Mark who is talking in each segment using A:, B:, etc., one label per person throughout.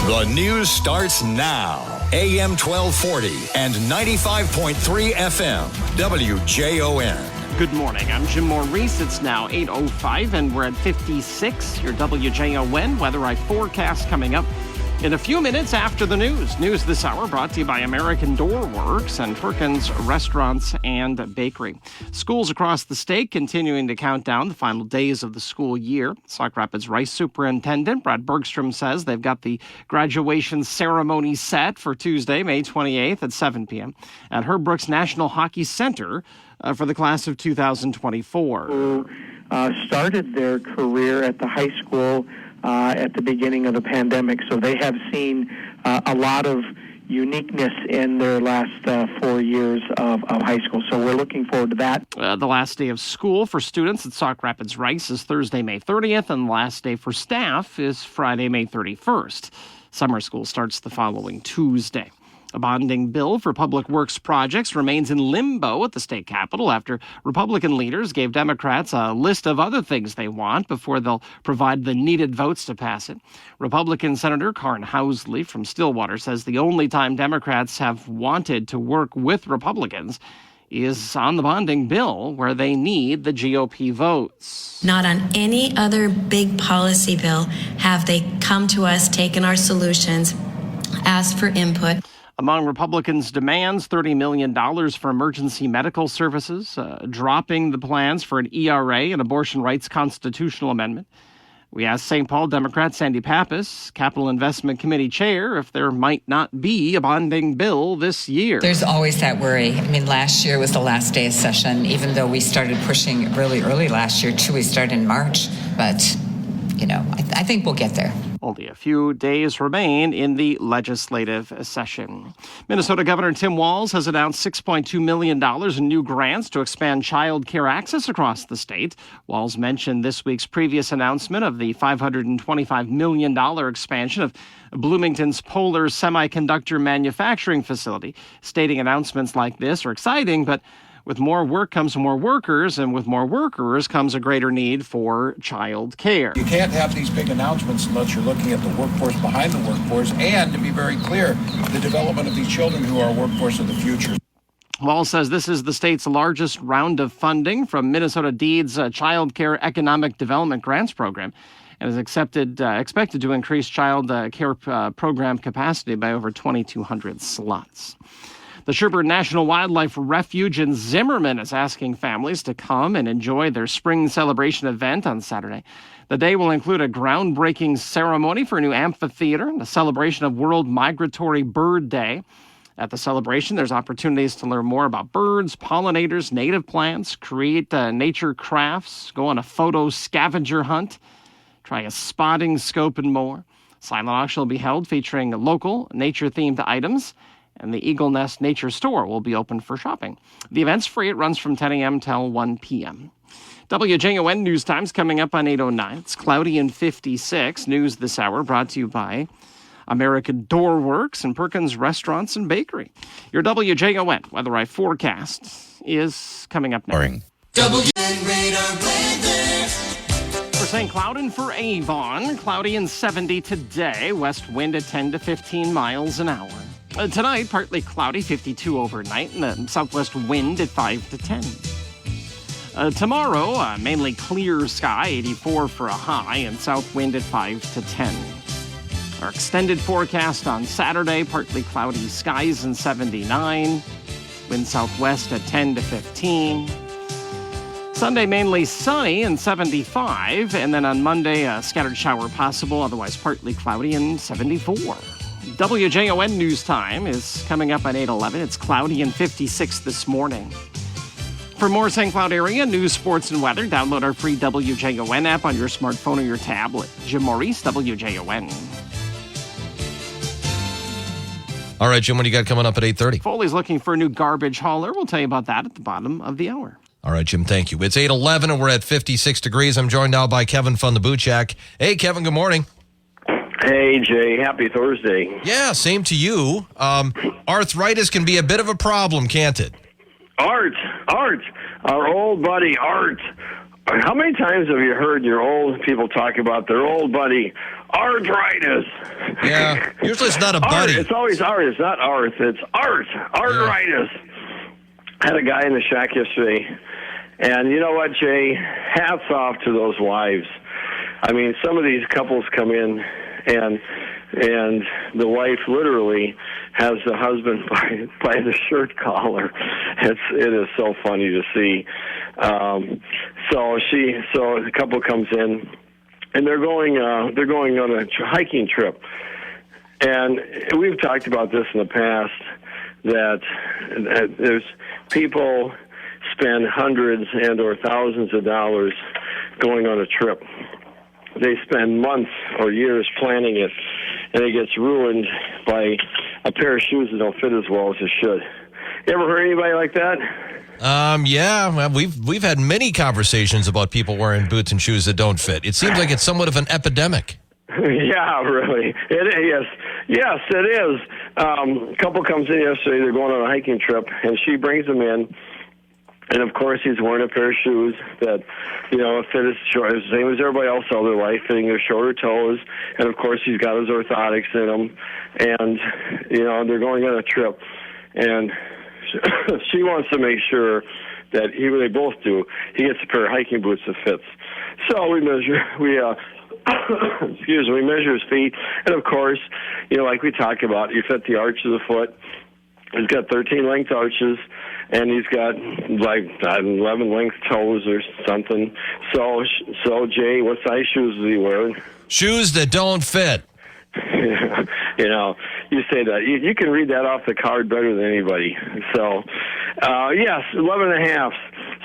A: The news starts now. AM 1240 and 95.3 FM. WJON.
B: Good morning. I'm Jim Maurice. It's now 8:05 and we're at 56. Your WJON weather eye forecast coming up in a few minutes after the news. News this hour brought to you by American Door Works and Perkins Restaurants and Bakery. Schools across the state continuing to count down the final days of the school year. Sauk Rapids Rice Superintendent Brad Bergstrom says they've got the graduation ceremony set for Tuesday, May 28th at 7 p.m. at Herb Brooks National Hockey Center for the class of 2024.
C: Who started their career at the high school at the beginning of the pandemic, so they have seen a lot of uniqueness in their last 4 years of high school. So we're looking forward to that.
B: The last day of school for students at Sauk Rapids Rice is Thursday, May 30th, and the last day for staff is Friday, May 31st. Summer school starts the following Tuesday. A bonding bill for public works projects remains in limbo at the state capitol after Republican leaders gave Democrats a list of other things they want before they'll provide the needed votes to pass it. Republican Senator Karin Housley from Stillwater says the only time Democrats have wanted to work with Republicans is on the bonding bill where they need the GOP votes.
D: Not on any other big policy bill have they come to us, taken our solutions, asked for input.
B: Among Republicans' demands, $30 million for emergency medical services, dropping the plans for an ERA, an abortion rights constitutional amendment. We asked St. Paul Democrat Sandy Pappas, Capital Investment Committee Chair, if there might not be a bonding bill this year.
E: There's always that worry. I mean, last year was the last day of session, even though we started pushing really early last year, too. We started in March. But, I think we'll get there.
B: Only a few days remain in the legislative session. Minnesota Governor Tim Walz has announced $6.2 million in new grants to expand child care access across the state. Walz mentioned this week's previous announcement of the $525 million expansion of Bloomington's Polar Semiconductor Manufacturing Facility, stating announcements like this are exciting, but with more work comes more workers, and with more workers comes a greater need for child care.
F: You can't have these big announcements unless you're looking at the workforce behind the workforce and, to be very clear, the development of these children who are workforce of the future.
B: Walz says this is the state's largest round of funding from Minnesota DEED's Child Care Economic Development Grants Program, and is expected to increase child care program capacity by over 2,200 slots. The Sherburne National Wildlife Refuge in Zimmerman is asking families to come and enjoy their spring celebration event on Saturday. The day will include a groundbreaking ceremony for a new amphitheater and a celebration of World Migratory Bird Day. At the celebration, there's opportunities to learn more about birds, pollinators, native plants, create nature crafts, go on a photo scavenger hunt, try a spotting scope, and more. Silent auction will be held featuring local nature-themed items, and the Eagle Nest Nature Store will be open for shopping. The event's free. It runs from 10 a.m. till 1 p.m. WJON News Times coming up on 8:09. It's cloudy and 56. News this hour brought to you by American Door Works and Perkins Restaurants and Bakery. Your WJON weather eye forecast is coming up next. For St. Cloud and for Avon, cloudy and 70 today. West wind at 10 to 15 miles an hour. Tonight, partly cloudy, 52 overnight, and a southwest wind at 5 to 10. Tomorrow, mainly clear sky, 84 for a high, and south wind at 5 to 10. Our extended forecast on Saturday, partly cloudy skies and 79. Wind southwest at 10 to 15. Sunday, mainly sunny and 75. And then on Monday, a scattered shower possible, otherwise partly cloudy and 74. WJON News Time is coming up at 8:11. It's cloudy and 56 this morning. For more St. Cloud area news, sports, and weather, download our free WJON app on your smartphone or your tablet. Jim Maurice, WJON.
G: All right, Jim, what do you got coming up at 8:30?
B: Foley's looking for a new garbage hauler. We'll tell you about that at the bottom of the hour.
G: All right, Jim, thank you. It's 8:11 and we're at 56 degrees. I'm joined now by Kevin von the Buchak. Hey, Kevin, good morning.
H: Hey, Jay. Happy Thursday.
G: Yeah, same to you. Arthritis can be a bit of a problem, can't it?
H: Art. Our old buddy Art How many times have you heard your old people talk about their old buddy, arthritis?
G: Yeah, usually it's not a buddy.
H: It's always art. It's not arth. It's art. Arthritis. Yeah. I had a guy in the shack yesterday, and you know what, Jay? Hats off to those wives. I mean, some of these couples come in, and the wife literally has the husband by the shirt collar. It is so funny to see. So the couple comes in, and they're going on a hiking trip. And we've talked about this in the past, that there's people spend hundreds and or thousands of dollars going on a trip. They spend months or years planning it, and it gets ruined by a pair of shoes that don't fit as well as it should. You ever heard anybody like that?
G: Yeah, well, we've had many conversations about people wearing boots and shoes that don't fit. It seems like it's somewhat of an epidemic.
H: Yeah, really. It is. Yes, it is. A couple comes in yesterday. They're going on a hiking trip, and she brings them in. And, of course, he's wearing a pair of shoes that, fit as short, the same as everybody else all their life, fitting their shorter toes. And, of course, he's got his orthotics in them. And, they're going on a trip. And she wants to make sure that they both do. He gets a pair of hiking boots that fits. So we measure his feet. And, of course, like we talk about, you fit the arch of the foot. He's got 13 length arches, and he's got like 11 length toes or something. So Jay, what size shoes is he wearing?
G: Shoes that don't fit.
H: You say that. You can read that off the card better than anybody. So, yes, 11 and a half.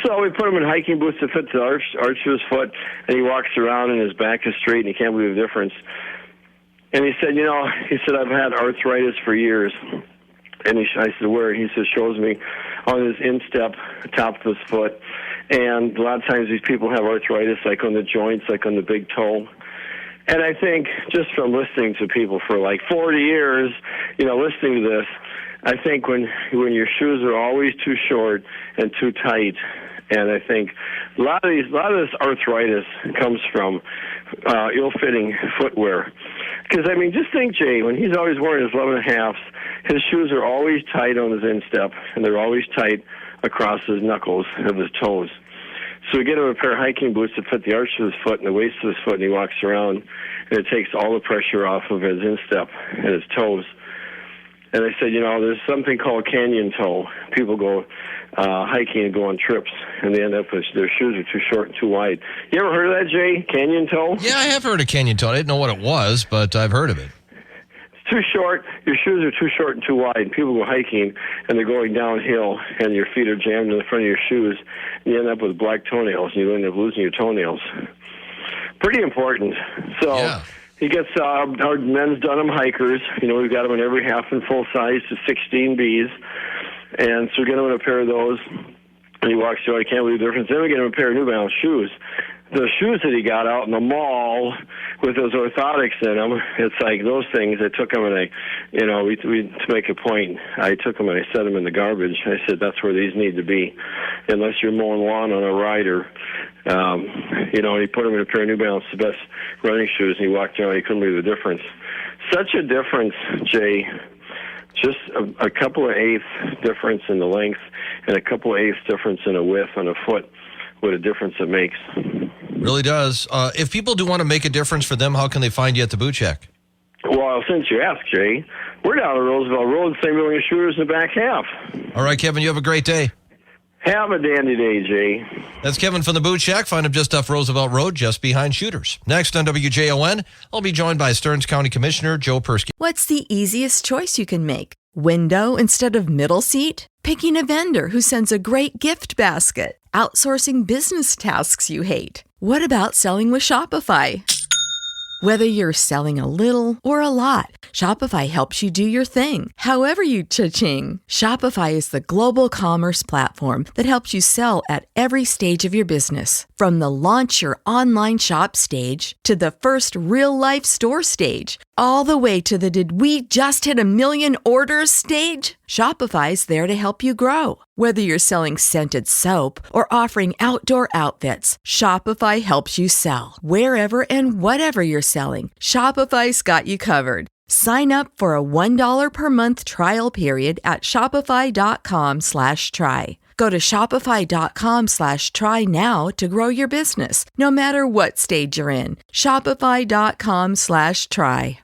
H: So we put him in hiking boots that fit the arch of his foot, and he walks around and his back is straight, and he can't believe the difference. And he said, I've had arthritis for years. And I said, where? He says, shows me on his instep, top of his foot. And a lot of times these people have arthritis, like on the joints, like on the big toe. And I think just from listening to people for like 40 years, listening to this, I think when your shoes are always too short and too tight, and I think a lot of this arthritis comes from ill-fitting footwear. Because, just think, Jay, when he's always wearing his 11 and a halves, his shoes are always tight on his instep, and they're always tight across his knuckles of his toes. So we get him a pair of hiking boots that fit the arch of his foot and the waist of his foot, and he walks around, and it takes all the pressure off of his instep and his toes. And I said, there's something called canyon toe. People go hiking and go on trips, and they end up with their shoes are too short and too wide. You ever heard of that, Jay? Canyon toe?
G: Yeah, I have heard of canyon toe. I didn't know what it was, but I've heard of it.
H: It's too short. Your shoes are too short and too wide. People go hiking, and they're going downhill, and your feet are jammed in the front of your shoes, and you end up with black toenails, and you end up losing your toenails. Pretty important. So. Yeah. He gets our men's Dunham hikers. We've got them in every half and full size to 16Bs. And so we get him in a pair of those. And he walks through. I can't believe the difference. Then we get him a pair of New Balance shoes. The shoes that he got out in the mall with those orthotics in them, it's like those things. I took them and to make a point, I took them and I set them in the garbage. I said, that's where these need to be, unless you're mowing lawn on a rider. And he put them in a pair of New Balance, the best running shoes, and he walked around. He couldn't believe the difference. Such a difference, Jay. Just a couple of eighths difference in the length and a couple of eighths difference in a width on a foot. What a difference it makes.
G: Really does. If people do want to make a difference for them, how can they find you at the Boot Shack?
H: Well, since you asked, Jay, we're down on Roosevelt Road, same building as Shooters in the back half.
G: All right, Kevin, you have a great day.
H: Have a dandy day, Jay.
G: That's Kevin from the Boot Shack. Find him just off Roosevelt Road, just behind Shooters. Next on WJON, I'll be joined by Stearns County Commissioner Joe Persky.
I: What's the easiest choice you can make? Window instead of middle seat? Picking a vendor who sends a great gift basket? Outsourcing business tasks you hate? What about selling with Shopify? Whether you're selling a little or a lot, Shopify helps you do your thing, however you cha-ching. Shopify is the global commerce platform that helps you sell at every stage of your business. From the launch your online shop stage to the first real-life store stage, all the way to the "did we just hit 1,000,000 orders" stage? Shopify's there to help you grow. Whether you're selling scented soap or offering outdoor outfits, Shopify helps you sell. Wherever and whatever you're selling, Shopify's got you covered. Sign up for a $1 per month trial period at shopify.com/try. Go to shopify.com/try now to grow your business, no matter what stage you're in. Shopify.com/try.